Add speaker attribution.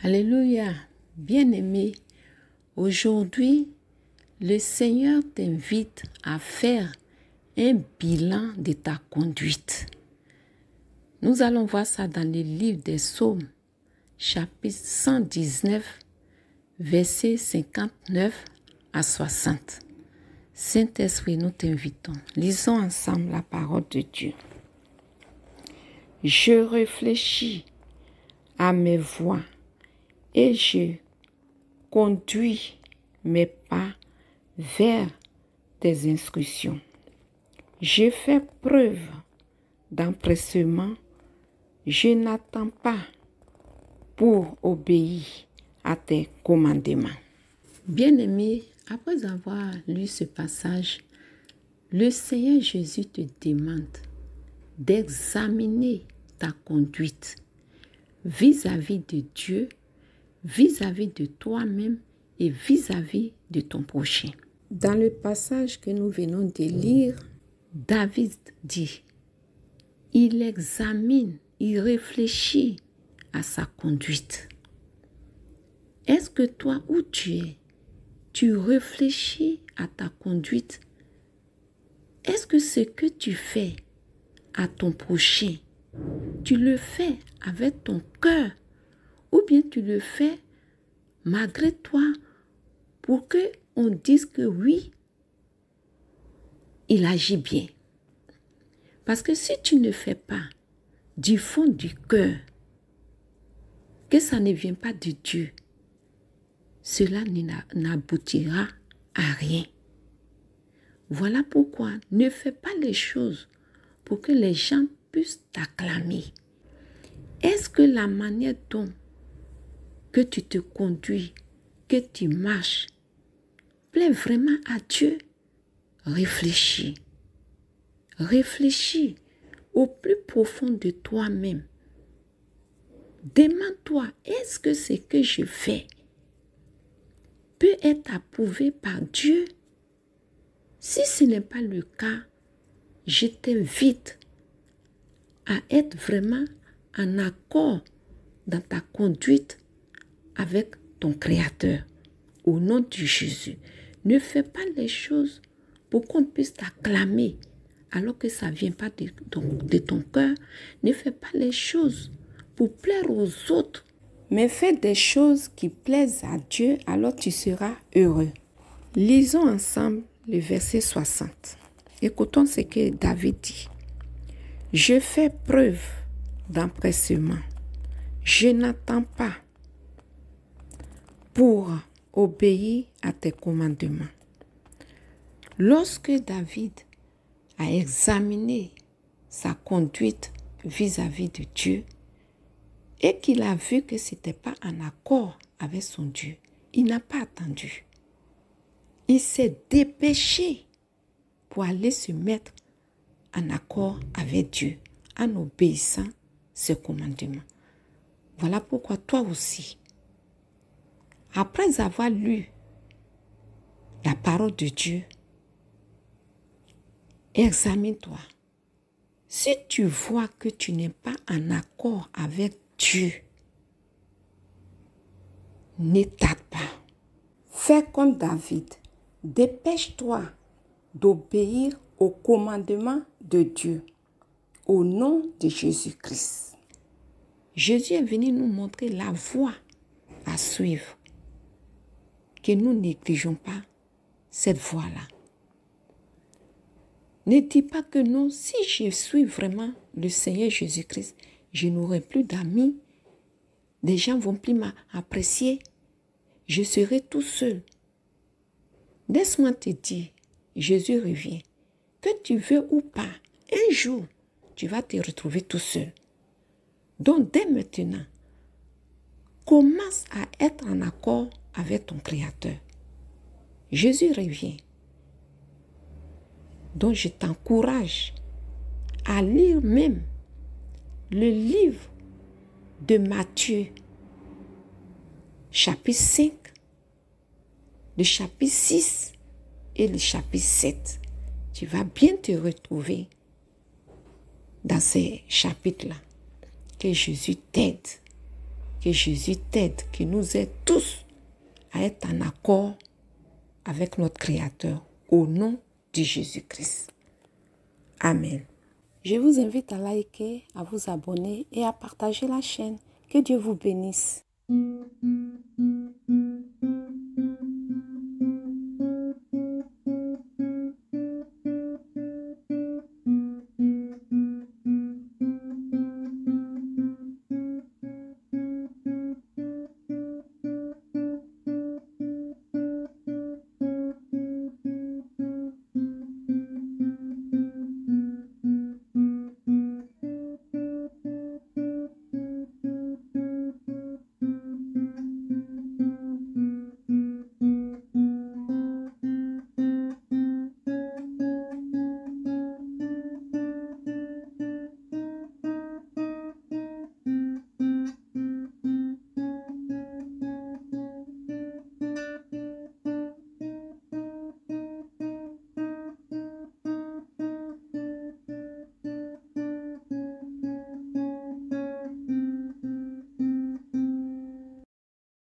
Speaker 1: Alléluia, bien-aimé, aujourd'hui, le Seigneur t'invite à faire un bilan de ta conduite. Nous allons voir ça dans le livre des Psaumes, chapitre 119, versets 59 à 60. Saint-Esprit, nous t'invitons. Lisons ensemble la parole de Dieu. Je réfléchis à mes voies et je conduis mes pas vers tes instructions. Je fais preuve d'empressement. Je n'attends pas pour obéir à tes commandements. Bien-aimé, après avoir lu ce passage, le Seigneur Jésus te demande d'examiner ta conduite vis-à-vis de Dieu, vis-à-vis de toi-même et vis-à-vis de ton prochain. Dans le passage que nous venons de lire, David dit, il examine, il réfléchit à sa conduite. Est-ce que toi, où tu es, tu réfléchis à ta conduite? Est-ce que ce que tu fais à ton prochain, tu le fais avec ton cœur ou bien tu le fais malgré toi pour qu'on dise que oui, il agit bien? Parce que si tu ne fais pas du fond du cœur, que ça ne vient pas de Dieu, cela n'aboutira à rien. Voilà pourquoi ne fais pas les choses pour que les gens puissent t'acclamer. Est-ce que la manière dont que tu te conduis, que tu marches, plaît vraiment à Dieu? Réfléchis. Réfléchis au plus profond de toi-même. Demande-toi, est-ce que ce que je fais peut être approuvé par Dieu? Si ce n'est pas le cas, je t'invite à être vraiment en accord dans ta conduite avec ton Créateur. Au nom de Jésus, ne fais pas les choses pour qu'on puisse t'acclamer alors que ça ne vient pas de ton cœur. Ne fais pas les choses pour plaire aux autres, mais fais des choses qui plaisent à Dieu, alors tu seras heureux. Lisons ensemble le verset 60. Écoutons ce que David dit. Je fais preuve d'empressement. Je n'attends pas pour obéir à tes commandements. Lorsque David a examiné sa conduite vis-à-vis de Dieu et qu'il a vu que ce n'était pas en accord avec son Dieu, il n'a pas attendu. Il s'est dépêché pour aller se mettre en accord avec Dieu, en obéissant ses commandements. Voilà pourquoi toi aussi, après avoir lu la parole de Dieu, examine-toi. Si tu vois que tu n'es pas en accord avec Dieu, ne tarde pas. Fais comme David. Dépêche-toi d'obéir au commandement de Dieu au nom de Jésus-Christ. Jésus est venu nous montrer la voie à suivre. Que nous ne négligeons pas cette voie-là. Ne dis pas que non, si je suis vraiment le Seigneur Jésus-Christ, je n'aurai plus d'amis, les gens ne vont plus m'apprécier, je serai tout seul. Laisse-moi te dire, Jésus revient. Que tu veux ou pas, un jour, tu vas te retrouver tout seul. Donc, dès maintenant, commence à être en accord avec ton Créateur. Jésus revient. Donc, je t'encourage à lire même le livre de Matthieu, chapitre 5, le chapitre 6 et le chapitre 7. Tu vas bien te retrouver dans ces chapitres-là. Que Jésus t'aide. Que Jésus t'aide, que nous aide tous à être en accord avec notre Créateur au nom de Jésus-Christ. Amen. Je vous invite à liker, à vous abonner et à partager la chaîne. Que Dieu vous bénisse.